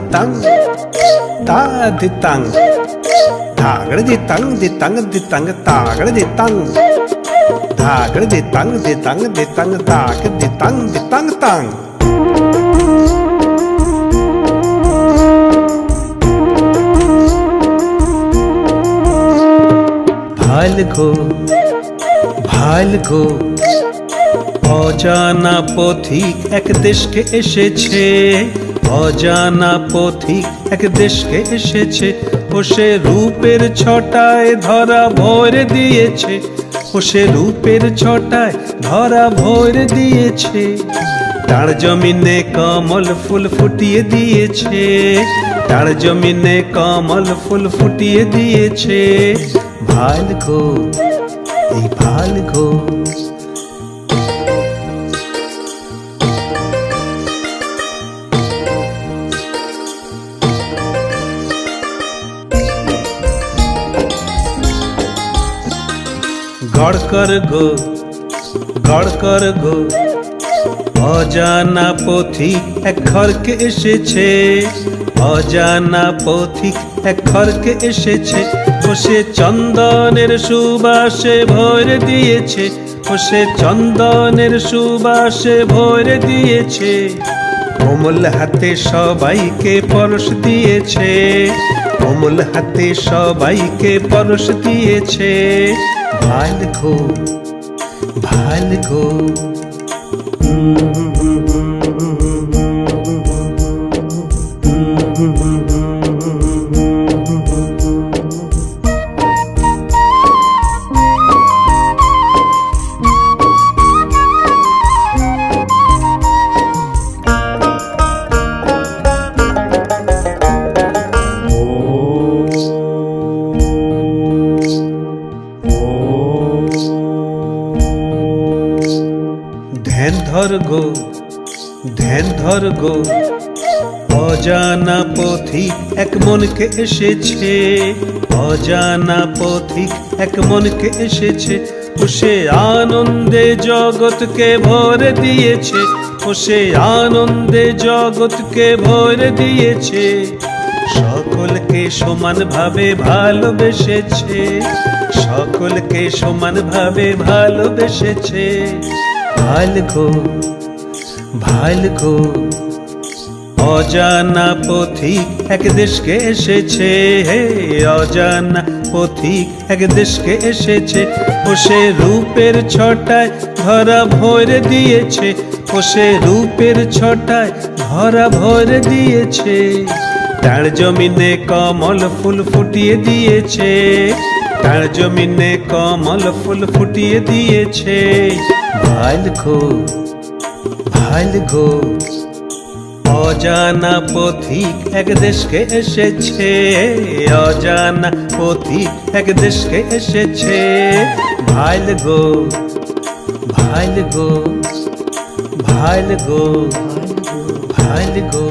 ditang ta ditang dhagड़ ditang ditang ditang dhagड़ ditang dhagड़ ditang ditang ditang dhag ditang ditang tang ভালগো অজানা পথিক এক দেশকে এসেছে অজানা পথিক এক দেশকে এসেছে ও সে রূপের ছটায় ধরা ভরে দিয়েছে ও সে রূপের ছটায় ধরা ভরে দিয়েছে তার জমিনে কমল ফুল ফুটিয়ে দিয়েছে তার জমিনে কমল ফুল ফুটিয়ে দিয়েছে ভালগো এই ভালগো গড় কর গো অজানা পথিক এক ঘরকে এসেছে অজানা পথিক এক ঘরকে এসেছে ও সে চন্দনের সুবাসে ভরে দিয়েছে ও সে চন্দনের সুবাসে ভরে দিয়েছে কোমল হাতে সবাইকে পরশ দিয়েছে কোমল হাতে সবাইকে পরশ দিয়েছে ভালগো ভালগো ধ্যান ধর গো অজানা পথিক এক মনকে এসেছে অজানা পথিক এক মনকে এসেছে ও সে আনন্দে জগৎকে ভরে দিয়েছে ও সে আনন্দে জগৎকে ভরে দিয়েছে সকলকে সমানভাবে ভালোবেসেছে সকলকে সমানভাবে ভালোবেসেছে ভালগো অজানা পথিক এক দেশকে এসেছে অজানা পথিক এক দেশকে এসেছে ও সে রূপের ছটায় ধরা ভরে দিয়েছে ও সে রূপের ছটায় ধরা ভরে দিয়েছে তার জমিনে কমল ফুল ফুটিয়ে দিয়েছে তার জমিনে কমল ফুল ফুটিয়ে দিয়েছে ভালগো অজানা পথিক এক দেশকে এসেছে অজানা পথিক এক দেশকে এসেছে ভালগো ভালগো ভালগো ভালগো